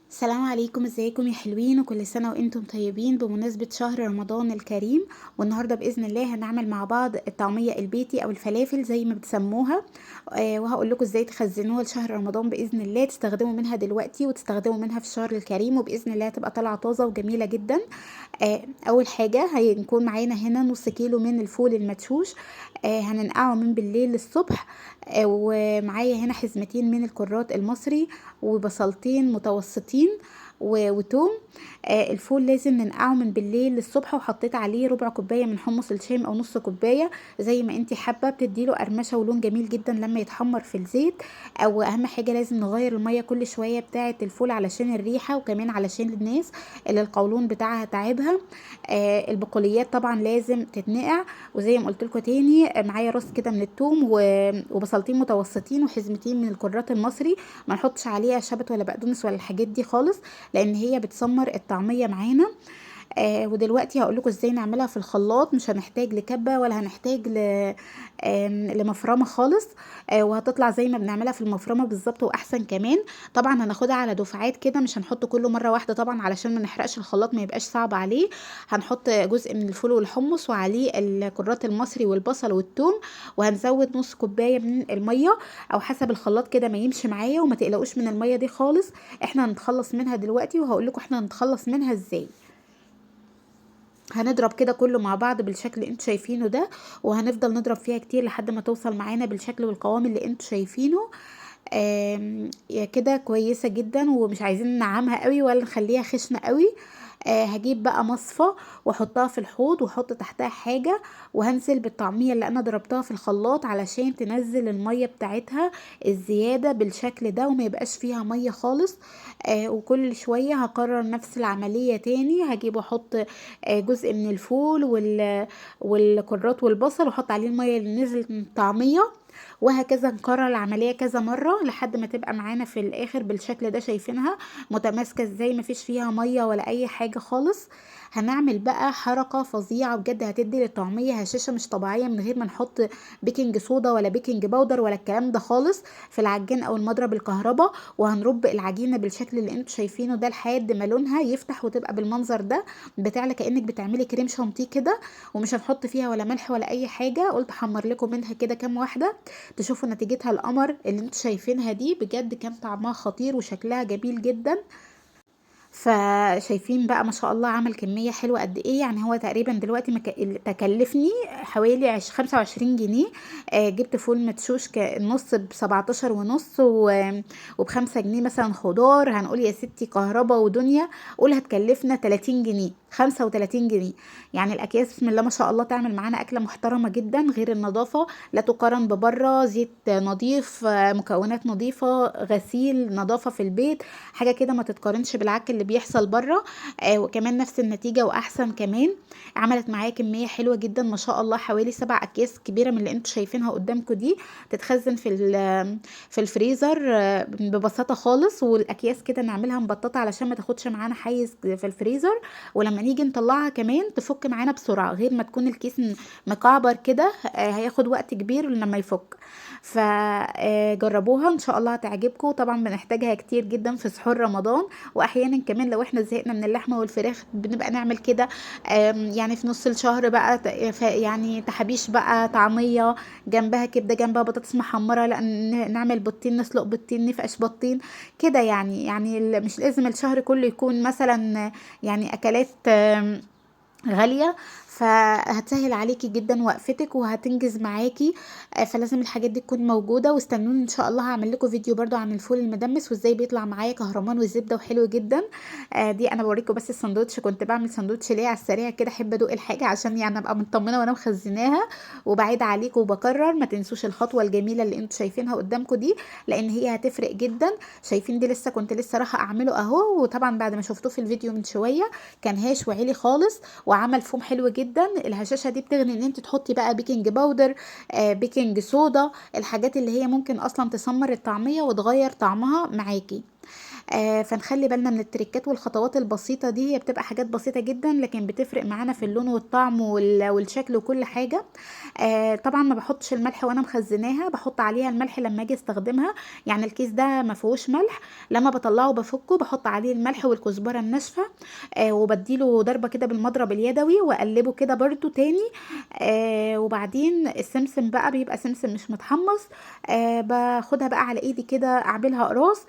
السلام عليكم، ازيكم يا حلوين؟ وكل سنة وانتم طيبين بمناسبة شهر رمضان الكريم. والنهاردة بإذن الله هنعمل مع بعض الطعمية البيتي او الفلافل زي ما بتسموها. وهقول لكم ازاي تخزنوها لشهر رمضان بإذن الله، تستخدموا منها دلوقتي وتستخدموا منها في الشهر الكريم، وبإذن الله هتبقى طالعة طازة وجميلة جدا. اول حاجة هيكون معانا هنا نص كيلو من الفول المدشوش. هننقعه من بالليل للصبح. ومعايا هنا حزمتين من الكرات المصري، وبصلتين متوسطين وتوم. الفول لازم ننقعه من بالليل للصبح، وحطيت عليه ربع كوبايه من حمص الشام او نص كوبايه زي ما انتي حابه، بتديله قرمشه ولون جميل جدا لما يتحمر في الزيت. او اهم حاجه لازم نغير الميه كل شويه بتاعه الفول علشان الريحه، وكمان علشان الناس اللي القولون بتاعها تعبها. البقوليات طبعا لازم تتنقع. وزي ما قلت لكم تاني، معايا راس كده من التوم وبصلتين متوسطين وحزمتين من الكرات المصري. ما نحطش عليها شبت ولا بقدونس ولا الحاجات دي خالص، لان هي بتسمر الطعميه معانا. ودلوقتي هقول لكم ازاي نعملها في الخلاط. مش هنحتاج لكبه ولا هنحتاج لمفرمه خالص. وهتطلع زي ما بنعملها في المفرمه بالظبط واحسن كمان. طبعا هناخدها على دفعات كده، مش هنحط كله مره واحده طبعا علشان ما نحرقش الخلاط ما يبقاش صعب عليه. هنحط جزء من الفول والحمص وعليه الكرات المصري والبصل والثوم. وهنزود نص كوبايه من الميه او حسب الخلاط كده ما يمشي معايا، وما تقلقوش من الميه دي خالص. احنا هنتخلص منها دلوقتي وهقول لكم احنا هنتخلص منها ازاي. هنضرب كده كله مع بعض بالشكل اللي انتوا شايفينه ده، وهنفضل نضرب فيها كتير لحد ما توصل معانا بالشكل والقوام اللي انتوا شايفينه. يا كده كويسة جدا، ومش عايزين ننعمها قوي ولا نخليها خشنة قوي. هجيب بقى مصفى واحطها في الحوض واحط تحتها حاجة، وهنزل بالطعمية اللي انا ضربتها في الخلاط علشان تنزل المية بتاعتها الزيادة بالشكل ده، وما يبقاش فيها مية خالص. وكل شوية هكرر نفس العملية تاني. هجيب واحط جزء من الفول والكرات والبصل، واحط عليه المية اللي نزلت من الطعمية. وهكذا نكرر العملية كذا مرة لحد ما تبقى معانا في الاخر بالشكل ده. شايفينها متماسكة ازاي؟ مفيش فيها مية ولا اي حاجة خالص. هنعمل بقى حركة فظيعة بجد هتدي للطعمية هشاشة مش طبيعية، من غير ما نحط بيكنج صودا ولا بيكنج باودر ولا الكلام ده خالص في العجين او المضرب الكهرباء. وهنرب العجينة بالشكل اللي انتوا شايفينه ده لحد ما لونها يفتح وتبقى بالمنظر ده، بتعلى كأنك بتعملي كريم شانتيه كده. ومش هنحط فيها ولا ملح ولا اي حاجة، قلت احمر لكم منها كده كام واحدة تشوفوا نتيجتها. القمر اللي انتوا شايفينها دي بجد كان طعمها خطير وشكلها جميل جدا. فشايفين بقى ما شاء الله عمل كمية حلوة قد ايه. يعني هو تقريبا دلوقتي تكلفني حوالي 25 جنيه. جبت فول مدشوش النص ب17 ونص وب5 جنيه مثلا خضار. هنقول يا ستي كهرباء ودنيا، قول هتكلفنا 30 جنيه، 35 جنيه. يعني الأكياس بسم الله ما شاء الله تعمل معانا أكلة محترمة جدا. غير النظافة لا تقارن ببره، زيت نظيف، مكونات نظيفة، غسيل، نظافة في البيت، حاجة كده ما تتقارنش بالعك اللي بيحصل بره. وكمان نفس النتيجة واحسن كمان. عملت معايا كمية حلوة جدا ما شاء الله، حوالي 7 اكياس كبيرة من اللي انتوا شايفينها قدامكم دي. تتخزن في الفريزر ببساطة خالص. والاكياس كده نعملها مبططة علشان ما تاخدش معانا حيز في الفريزر، ولما نيجي نطلعها كمان تفك معانا بسرعة، غير ما تكون الكيس مكعبر كده هياخد وقت كبير لما يفك. فجربوها ان شاء الله هتعجبكم. طبعا بنحتاجها كتير جدا في سحور رمضان. واحيانا كمان لو احنا زهقنا من اللحمه والفراخ بنبقى نعمل كده. يعني في نص الشهر بقى يعني تحابيش بقى طعميه، جنبها كبده، جنبها بطاطس محمره، لا نعمل بطين، نسلق بطين، نفقش بطين كده. يعني مش لازم الشهر كله يكون مثلا يعني اكلات غالية. فهتسهل عليكي جدا وقفتك وهتنجز معاكي. فلازم الحاجات دي تكون موجودة. واستنوني ان شاء الله هعمل لكم فيديو برضو عن الفول المدمس وازاي بيطلع معايا كهرمان والزبدة وحلو جدا. دي انا بوريكم بس الساندوتش. كنت بعمل ساندوتش ليه على السريع كده، احب ادوق الحاجة عشان يعني ابقى مطمنة وانا مخزناها. وبعيد عليكم وبكرر ما تنسوش الخطوة الجميلة اللي انتوا شايفينها قدامكم دي، لان هي هتفرق جدا. شايفين دي كنت لسه رايحة اعمله اهو. وطبعا بعد ما شفتوه في الفيديو من شوية كان هاش وعيلي خالص، وعمل فوم حلو جدا. الهشاشه دي بتغني ان انت تحطي بقى بيكنج باودر، بيكنج صودا، الحاجات اللي هي ممكن اصلا تسمر الطعميه وتغير طعمها معاكي. فنخلي بالنا من التريكات والخطوات البسيطة دي، هي بتبقى حاجات بسيطة جدا لكن بتفرق معانا في اللون والطعم والشكل وكل حاجة. طبعا ما بحطش الملح وانا مخزناها، بحط عليها الملح لما اجي استخدمها. يعني الكيس ده ما فيهوش ملح، لما بطلعه بفكه بحط عليه الملح والكزبرة الناشفة، وبديله ضربة كده بالمضرب اليدوي واقلبه كده برضو تاني. وبعدين السمسم بقى بيبقى سمسم مش متحمص، باخدها بقى على ايدي كده اعملها قراص،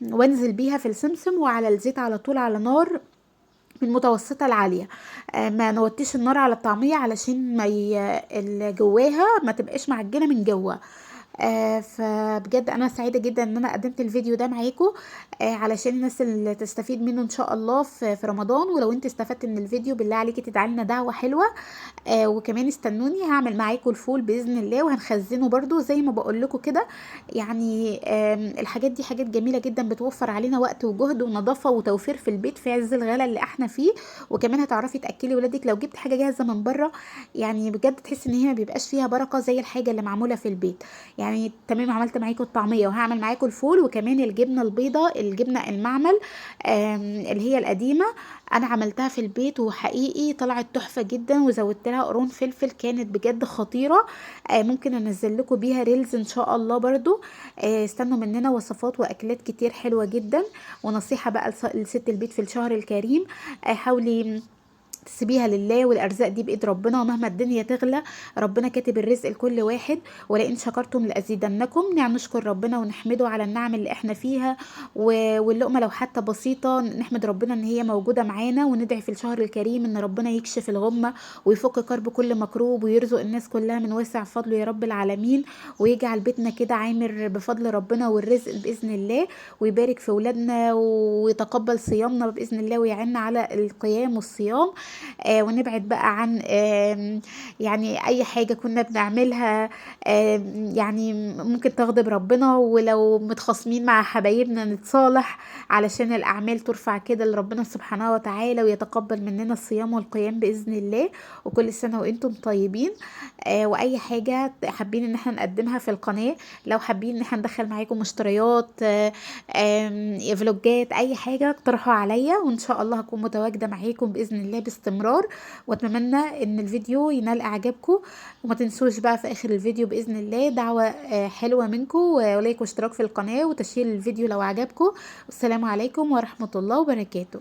وانزل بيها في السمسم وعلى الزيت على طول على نار من المتوسطة العالية. ما نوطيش النار على الطعمية علشان ما جواها ما تبقاش معجنة من جوه. فبجد انا سعيده جدا ان انا قدمت الفيديو ده معاكم، علشان الناس اللي تستفيد منه ان شاء الله في رمضان. ولو انت استفدت من الفيديو بالله عليكي تدعي لنا دعوه حلوه. وكمان استنوني هعمل معاكم الفول باذن الله، وهنخزنه برضو زي ما بقول لكم كده. يعني الحاجات دي حاجات جميله جدا، بتوفر علينا وقت وجهد ونظافه وتوفير في البيت في عز الغلا اللي احنا فيه. وكمان هتعرفي تاكلي ولادك لو جبت حاجه جاهزه من بره. يعني بجد تحس ان هي ما بيبقاش فيها بركه زي الحاجه اللي معموله في البيت. يعني تمام، عملت معاكم الطعميه وهعمل معاكم الفول، وكمان الجبنه البيضاء، الجبنه المعمل اللي هي القديمه، انا عملتها في البيت وحقيقي طلعت تحفه جدا، وزودت لها قرون فلفل كانت بجد خطيره. ممكن انزل لكم بيها ريلز ان شاء الله برضو. استنوا مننا وصفات واكلات كتير حلوه جدا. ونصيحه بقى لست البيت في الشهر الكريم، حاولي تسيبيها لله، والارزاق دي بايد ربنا، ومهما الدنيا تغلى ربنا كاتب الرزق لكل واحد. ولئن شكرتم لازيدنكم. يعني نشكر ربنا ونحمده على النعم اللي احنا فيها، واللقمه لو حتى بسيطه نحمد ربنا ان هي موجوده معانا، وندعي في الشهر الكريم ان ربنا يكشف الغمه ويفك كرب كل مكروب، ويرزق الناس كلها من واسع فضله يا رب العالمين، ويجعل بيتنا كده عامر بفضل ربنا والرزق باذن الله، ويبارك في ولادنا ويتقبل صيامنا باذن الله، ويعيننا على القيام والصيام. ونبعد بقى عن يعني اي حاجة كنا بنعملها يعني ممكن تغضب ربنا. ولو متخاصمين مع حبايبنا نتصالح علشان الاعمال ترفع كده لربنا سبحانه وتعالى، ويتقبل مننا الصيام والقيام باذن الله. وكل سنة وانتم طيبين. واي حاجة حابين ان احنا نقدمها في القناة، لو حابين ان احنا ندخل معاكم مشتريات، فلوجات، اي حاجة اقترحوا عليا، وان شاء الله هكون متواجدة معاكم باذن الله باستمرار. واتمنى ان الفيديو ينال اعجابكم. وما تنسوش بقى في اخر الفيديو باذن الله دعوة حلوة منكم، ولايك واشتراك في القناة وتشير الفيديو لو عجبكم. والسلام عليكم ورحمة الله وبركاته.